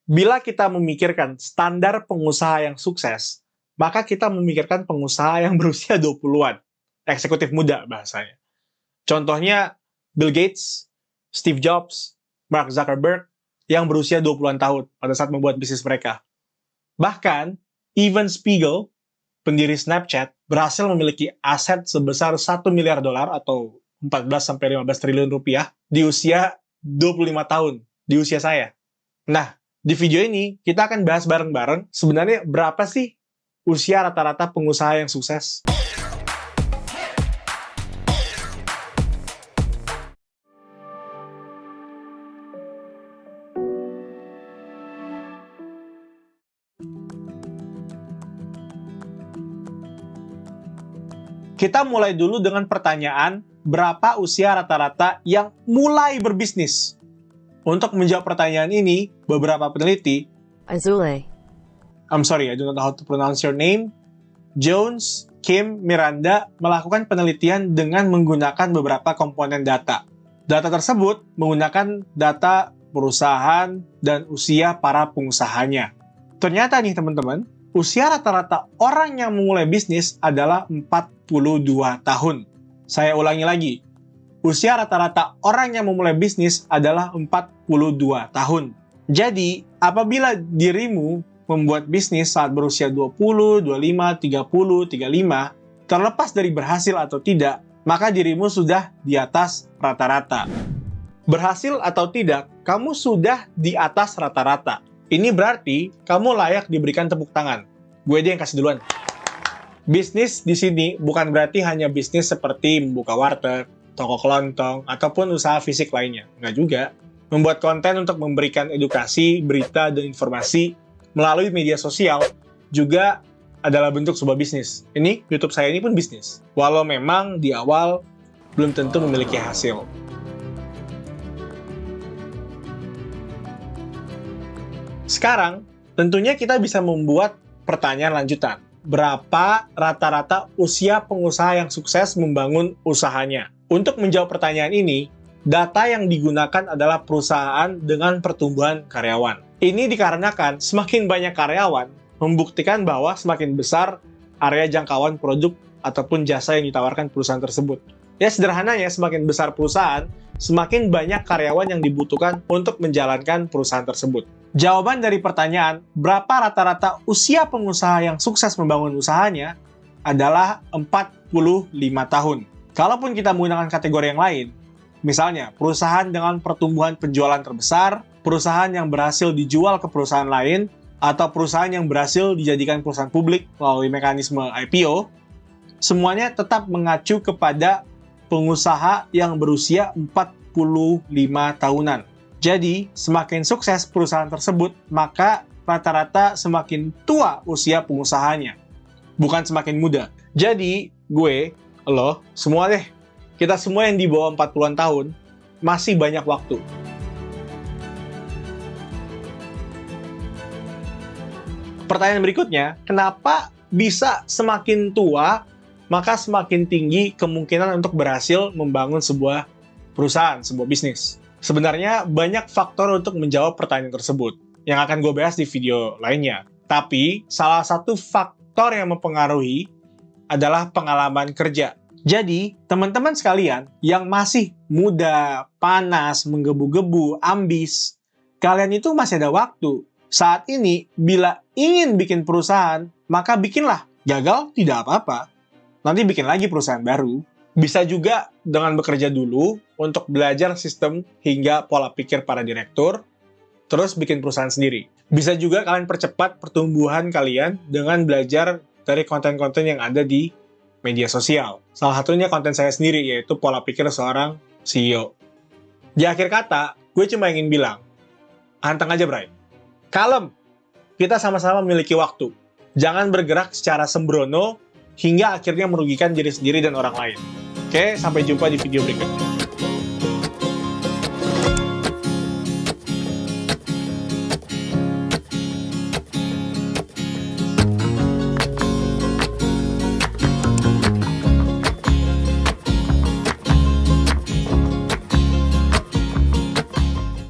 Bila kita memikirkan standar pengusaha yang sukses, maka kita memikirkan pengusaha yang berusia 20-an. Eksekutif muda bahasanya. Contohnya Bill Gates, Steve Jobs, Mark Zuckerberg yang berusia 20-an tahun pada saat membuat bisnis mereka. Bahkan, Evan Spiegel, pendiri Snapchat, berhasil memiliki aset sebesar $1 miliar atau 14-15 triliun rupiah di usia 25 tahun, di usia saya. Nah, di video ini kita akan bahas bareng-bareng sebenarnya berapa sih usia rata-rata pengusaha yang sukses. Kita mulai dulu dengan pertanyaan, berapa usia rata-rata yang mulai berbisnis? Untuk menjawab pertanyaan ini, beberapa peneliti, I'm sorry, I do not know how to pronounce your name, Jones, Kim, Miranda, melakukan penelitian dengan menggunakan beberapa komponen data. Data tersebut menggunakan data perusahaan dan usia para pengusahanya. Ternyata nih teman-teman, usia rata-rata orang yang memulai bisnis adalah 42 tahun. Saya ulangi lagi. Usia rata-rata orang yang memulai bisnis adalah 42 tahun. Jadi, apabila dirimu membuat bisnis saat berusia 20, 25, 30, 35, terlepas dari berhasil atau tidak, maka dirimu sudah di atas rata-rata. Berhasil atau tidak, kamu sudah di atas rata-rata. Ini berarti kamu layak diberikan tepuk tangan. Gue aja yang kasih duluan. Bisnis di sini bukan berarti hanya bisnis seperti membuka warteg, toko kelontong, ataupun usaha fisik lainnya. Enggak juga. Membuat konten untuk memberikan edukasi, berita, dan informasi melalui media sosial juga adalah bentuk sebuah bisnis. Ini, YouTube saya ini pun bisnis. Walau memang di awal belum tentu memiliki hasil. Sekarang, tentunya kita bisa membuat pertanyaan lanjutan. Berapa rata-rata usia pengusaha yang sukses membangun usahanya? Untuk menjawab pertanyaan ini, data yang digunakan adalah perusahaan dengan pertumbuhan karyawan. Ini dikarenakan semakin banyak karyawan membuktikan bahwa semakin besar area jangkauan produk ataupun jasa yang ditawarkan perusahaan tersebut. Ya sederhananya, semakin besar perusahaan, semakin banyak karyawan yang dibutuhkan untuk menjalankan perusahaan tersebut. Jawaban dari pertanyaan, berapa rata-rata usia pengusaha yang sukses membangun usahanya adalah 45 tahun. Kalaupun kita menggunakan kategori yang lain, misalnya perusahaan dengan pertumbuhan penjualan terbesar, perusahaan yang berhasil dijual ke perusahaan lain, atau perusahaan yang berhasil dijadikan perusahaan publik melalui mekanisme IPO, semuanya tetap mengacu kepada pengusaha yang berusia 45 tahunan. Jadi, semakin sukses perusahaan tersebut, maka rata-rata semakin tua usia pengusahanya, bukan semakin muda. Jadi, gue, lo, semua deh, kita semua yang di bawah 40-an tahun, masih banyak waktu. Pertanyaan berikutnya, kenapa bisa semakin tua, maka semakin tinggi kemungkinan untuk berhasil membangun sebuah perusahaan, sebuah bisnis? Sebenarnya banyak faktor untuk menjawab pertanyaan tersebut, yang akan gue bahas di video lainnya. Tapi, salah satu faktor yang mempengaruhi adalah pengalaman kerja. Jadi, teman-teman sekalian yang masih muda, panas, menggebu-gebu, ambis, kalian itu masih ada waktu. Saat ini, bila ingin bikin perusahaan, maka bikinlah. Gagal, tidak apa-apa. Nanti bikin lagi perusahaan baru. Bisa juga dengan bekerja dulu untuk belajar sistem hingga pola pikir para direktur, terus bikin perusahaan sendiri. Bisa juga kalian percepat pertumbuhan kalian dengan belajar dari konten-konten yang ada di media sosial. Salah satunya konten saya sendiri, yaitu pola pikir seorang CEO. Di akhir kata, gue cuma ingin bilang, anteng aja, Bray. Kalem, kita sama-sama memiliki waktu. Jangan bergerak secara sembrono hingga akhirnya merugikan diri sendiri dan orang lain. Oke, sampai jumpa di video berikutnya.